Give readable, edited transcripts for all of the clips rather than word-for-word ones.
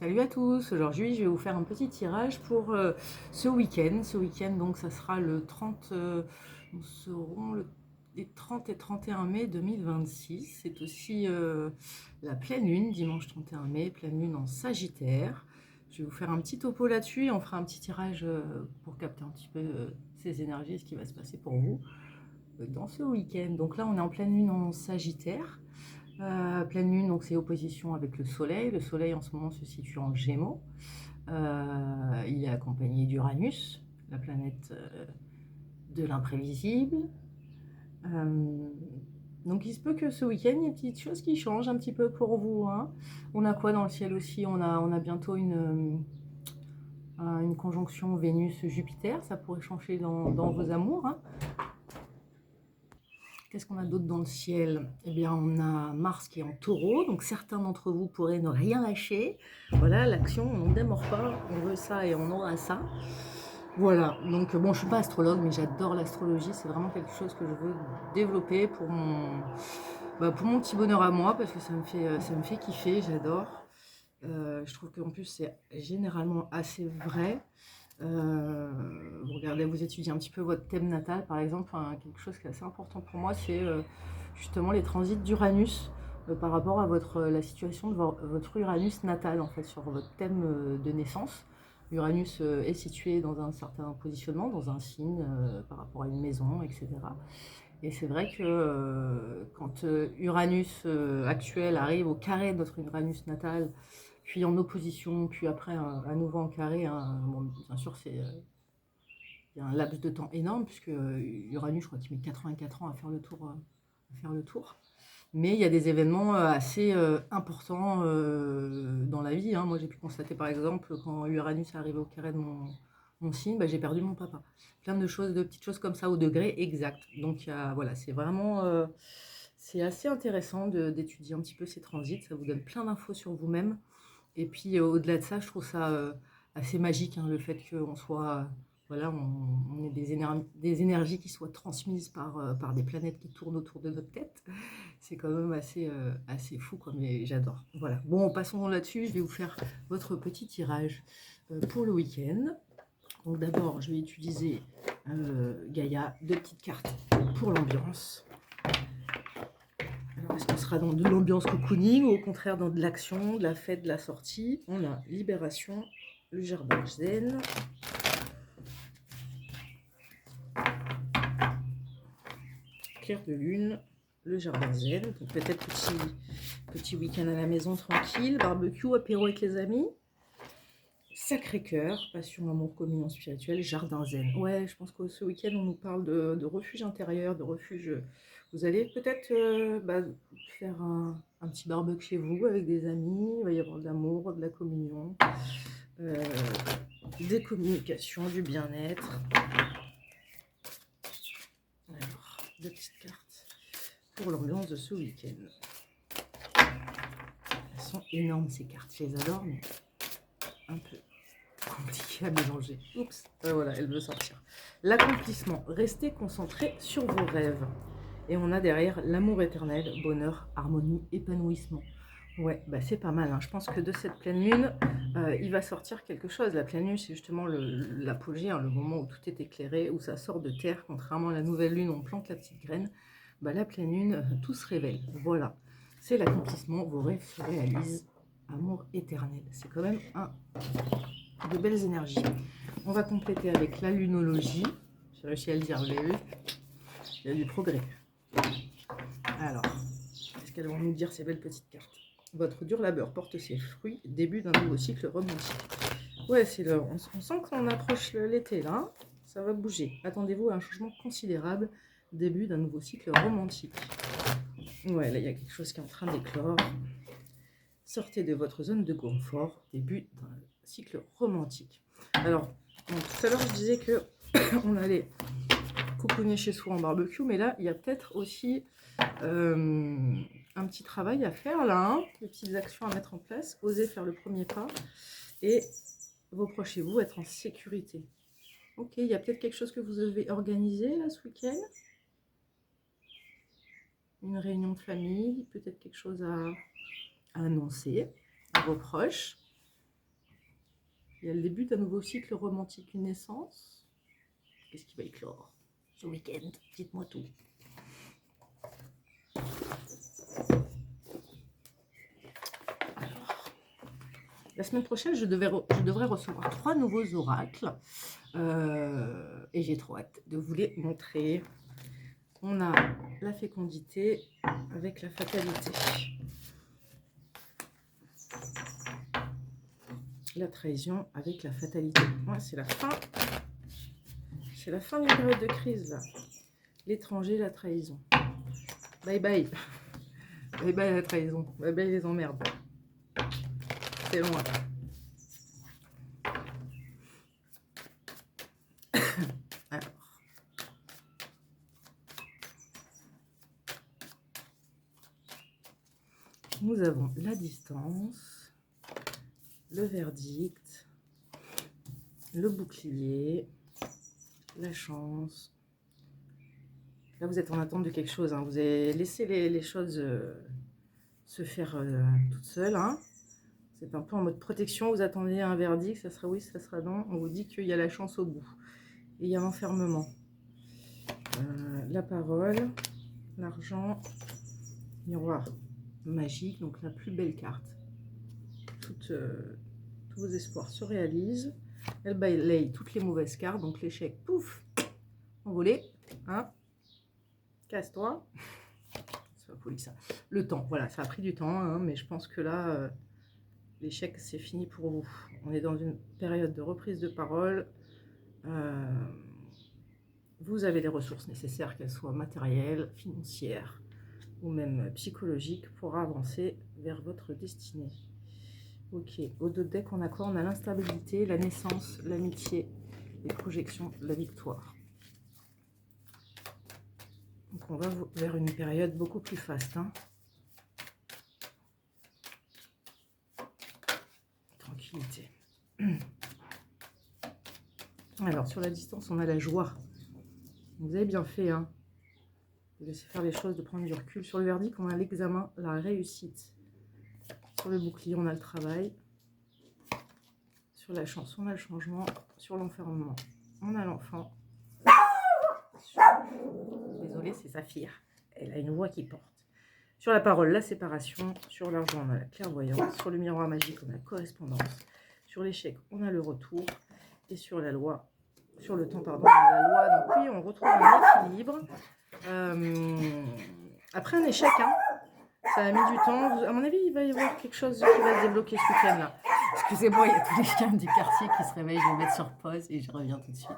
Salut à tous, aujourd'hui je vais vous faire un petit tirage pour ce week-end. Ce week-end, donc ça sera le 30, nous serons les 30 et 31 mai 2026. C'est aussi la pleine lune, dimanche 31 mai, pleine lune en Sagittaire. Je vais vous faire un petit topo là-dessus et on fera un petit tirage pour capter un petit peu ces énergies, ce qui va se passer pour vous dans ce week-end. Donc là on est en pleine lune en Sagittaire. Pleine lune, donc c'est opposition avec le soleil. Le soleil en ce moment se situe en Gémeaux. Il est accompagné d'Uranus, la planète de l'imprévisible. Donc il se peut que ce week-end, il y ait des petites choses qui changent un petit peu pour vous, hein. On a quoi dans le ciel aussi? On a bientôt une conjonction Vénus-Jupiter. Ça pourrait changer dans vos amours, hein. Qu'est-ce qu'on a d'autre dans le ciel? Eh bien, on a Mars qui est en taureau, donc certains d'entre vous pourraient ne rien lâcher. Voilà, l'action, on ne démord pas, on veut ça et on aura ça. Voilà, donc bon, je ne suis pas astrologue, mais j'adore l'astrologie, c'est vraiment quelque chose que je veux développer pour mon petit bonheur à moi, parce que ça me fait kiffer, j'adore. Je trouve qu'en plus, c'est généralement assez vrai. Vous regardez, vous étudiez un petit peu votre thème natal, par exemple, hein, quelque chose qui est assez important pour moi, c'est justement les transits d'Uranus par rapport à la situation de votre Uranus natal, en fait, sur votre thème de naissance. Uranus est situé dans un certain positionnement, dans un signe, par rapport à une maison, etc. Et c'est vrai que quand Uranus actuel arrive au carré de notre Uranus natal, puis en opposition, puis après à nouveau en carré, hein, bon, bien sûr, il y a un laps de temps énorme, puisque Uranus, je crois qu'il met 84 ans à faire le tour. Mais il y a des événements assez importants dans la vie, hein. Moi, j'ai pu constater, par exemple, quand Uranus est arrivé au carré de mon signe, bah, j'ai perdu mon papa. Plein de choses, de petites choses comme ça, au degré exact. Donc, voilà, c'est vraiment... c'est assez intéressant d'étudier un petit peu ces transits. Ça vous donne plein d'infos sur vous-même. Et puis au-delà de ça, je trouve ça assez magique, hein, le fait qu'on soit, voilà, on ait des énergies qui soient transmises par des planètes qui tournent autour de notre tête. C'est quand même assez fou, quoi, mais j'adore. Voilà. Bon, passons là-dessus. Je vais vous faire votre petit tirage pour le week-end. Donc d'abord, je vais utiliser Gaïa, deux petites cartes pour l'ambiance. Alors, est-ce qu'on sera dans de l'ambiance cocooning ou au contraire dans de l'action, de la fête, de la sortie? On a Libération, le jardin zen, clair de lune, le jardin zen. Donc peut-être petit week-end à la maison tranquille, barbecue, apéro avec les amis. Sacré-Cœur, passion, amour, communion spirituelle, jardin zen. Ouais, je pense que ce week-end, on nous parle de refuge intérieur, de refuge. Vous allez peut-être faire un petit barbecue chez vous avec des amis. Il va y avoir de l'amour, de la communion, euh, des communications, du bien-être. Alors, deux petites cartes pour l'ambiance de ce week-end. Elles sont énormes ces cartes, je les adore, mais un peu compliqué à mélanger. Oups, voilà, elle veut sortir. L'accomplissement, restez concentré sur vos rêves. Et on a derrière l'amour éternel, bonheur, harmonie, épanouissement. Ouais, bah c'est pas mal, hein. Je pense que de cette pleine lune, il va sortir quelque chose. La pleine lune, c'est justement l'apogée, hein, le moment où tout est éclairé, où ça sort de terre. Contrairement à la nouvelle lune, on plante la petite graine. Bah, la pleine lune, tout se révèle. Voilà, c'est l'accomplissement, vos rêves se réalisent. Amour éternel, c'est quand même de belles énergies. On va compléter avec la lunologie. J'ai réussi à le dire, vous l'avez vu? Il y a du progrès. Alors, qu'est-ce qu'elles vont nous dire ces belles petites cartes? Votre dur labeur porte ses fruits, début d'un nouveau cycle romantique. Ouais, on sent qu'on approche l'été là, hein. Ça va bouger. Attendez-vous à un changement considérable, début d'un nouveau cycle romantique. Ouais, là il y a quelque chose qui est en train d'éclore. Sortez de votre zone de confort, début d'un cycle romantique. Alors, tout à l'heure je disais que on allait cocooner chez soi en barbecue, mais là il y a peut-être aussi un petit travail à faire là, hein, des petites actions à mettre en place, osez faire le premier pas et vos proches et vous être en sécurité. Ok, il y a peut-être quelque chose que vous devez organiser là ce week-end, une réunion de famille, peut-être quelque chose à annoncer à vos proches. Il y a le début d'un nouveau cycle romantique, une naissance. Qu'est-ce qui va éclore ce week-end? Dites-moi tout. Alors, la semaine prochaine, je devrais recevoir 3 nouveaux oracles. Et j'ai trop hâte de vous les montrer. On a la fécondité avec la fatalité. La trahison avec la fatalité. Ouais, c'est la fin. C'est la fin d'une période de crise, là. L'étranger, la trahison. Bye bye. Bye bye la trahison. Bye bye les emmerdes. C'est loin. Alors. Nous avons la distance, le verdict, le bouclier, la chance. Là, vous êtes en attente de quelque chose. Hein. Vous avez laissé les choses se faire toutes seules. Hein. C'est un peu en mode protection. Vous attendez un verdict. Ça sera oui, ça sera non. On vous dit qu'il y a la chance au bout. Et il y a l'enfermement. La parole, l'argent, miroir magique. Donc la plus belle carte. Tous vos espoirs se réalisent. Elle balaye toutes les mauvaises cartes. Donc l'échec, pouf, envolé. Hein. Casse-toi. C'est pas poli ça. Le temps, voilà, ça a pris du temps, hein, mais je pense que là, l'échec, c'est fini pour vous. On est dans une période de reprise de parole. Vous avez les ressources nécessaires, qu'elles soient matérielles, financières ou même psychologiques, pour avancer vers votre destinée. Ok, au dos de deck, on a quoi? On a l'instabilité, la naissance, l'amitié, les projections, la victoire. Donc on va vers une période beaucoup plus faste. Hein. Tranquillité. Alors sur la distance, on a la joie. Vous avez bien fait, hein, de laisser faire les choses, de prendre du recul. Sur le verdict, on a l'examen, la réussite. Sur le bouclier, on a le travail. Sur la chance, on a le changement. Sur l'enfermement, on a l'enfant. Désolée, c'est Saphir. Elle a une voix qui porte. Sur la parole, la séparation. Sur l'argent, on a la clairvoyance. Sur le miroir magique, on a la correspondance. Sur l'échec, on a le retour. Et sur la loi, sur le temps, pardon, on a la loi. Donc oui, on retrouve un équilibre. Après un échec, hein, ça a mis du temps. À mon avis, il va y avoir quelque chose qui va se débloquer ce week-end là. Excusez-moi, il y a tous les chiens du quartier qui se réveillent. Je vais mettre sur pause et je reviens tout de suite.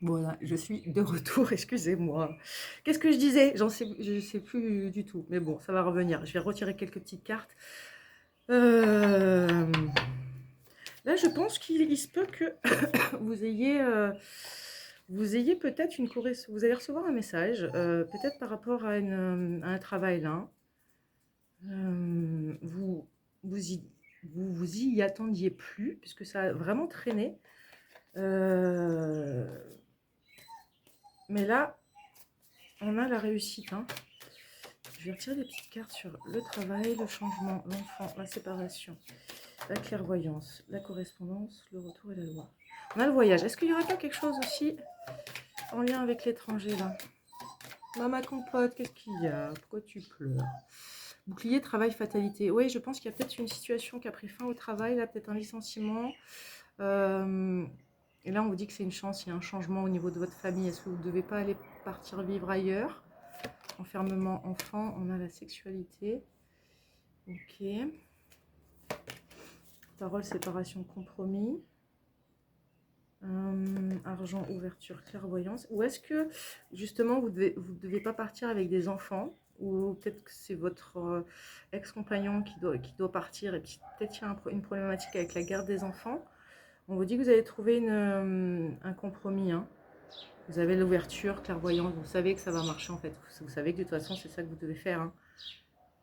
Voilà, je suis de retour, excusez-moi. Qu'est-ce que je disais? Je ne sais plus du tout. Mais bon, ça va revenir. Je vais retirer quelques petites cartes. Là, je pense qu'il se peut que vous ayez peut-être une correspondance. Vous allez recevoir un message, peut-être par rapport à un travail là. Vous y attendiez plus, puisque ça a vraiment traîné. Mais là, on a la réussite. Hein. Je vais retirer des petites cartes sur le travail, le changement, l'enfant, la séparation, la clairvoyance, la correspondance, le retour et la loi. On a le voyage. Est-ce qu'il y aurait pas quelque chose aussi en lien avec l'étranger là? Maman compote, qu'est-ce qu'il y a? Pourquoi tu pleures? Bouclier, travail, fatalité. Oui, je pense qu'il y a peut-être une situation qui a pris fin au travail, là, peut-être un licenciement. Et là, on vous dit que c'est une chance, il y a un changement au niveau de votre famille. Est-ce que vous ne devez pas aller partir vivre ailleurs? Enfermement, enfant, on a la sexualité. Ok. Parole, séparation, compromis. Argent, ouverture, clairvoyance. Ou est-ce que, justement, vous devez pas partir avec des enfants? Ou peut-être que c'est votre ex-compagnon qui doit partir, et puis peut-être qu'il y a une problématique avec la garde des enfants. On vous dit que vous allez trouver un compromis. Hein. Vous avez l'ouverture, clairvoyance, vous savez que ça va marcher en fait. Vous savez que de toute façon, c'est ça que vous devez faire. Hein.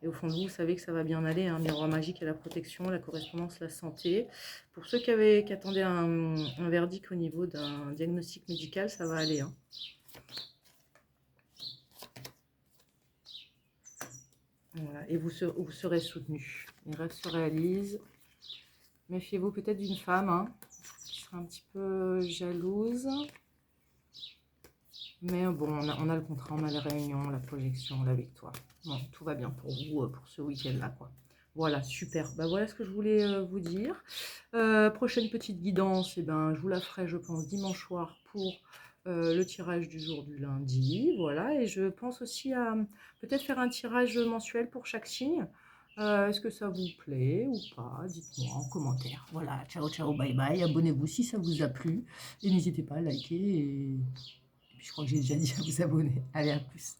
Et au fond de vous, vous savez que ça va bien aller. Hein. Miroir magique et la protection, la correspondance, la santé. Pour ceux qui attendaient un verdict au niveau d'un diagnostic médical, ça va aller. Hein. Voilà. Et vous serez soutenu. Les rêves se réalisent. Méfiez-vous peut-être d'une femme, hein, qui serait un petit peu jalouse. Mais bon, on a le contrat, on a les réunions, la projection, la victoire. Bon, tout va bien pour vous, pour ce week-end-là, quoi. Voilà, super. Bah, voilà ce que je voulais vous dire. Prochaine petite guidance, eh ben, je vous la ferai, je pense, dimanche soir pour le tirage du jour du lundi. Voilà, et je pense aussi à peut-être faire un tirage mensuel pour chaque signe. Est-ce que ça vous plaît ou pas? Dites-moi en commentaire. Voilà, ciao, ciao, bye bye. Abonnez-vous si ça vous a plu. Et n'hésitez pas à liker. Et puis je crois que j'ai déjà dit à vous abonner. Allez, à plus.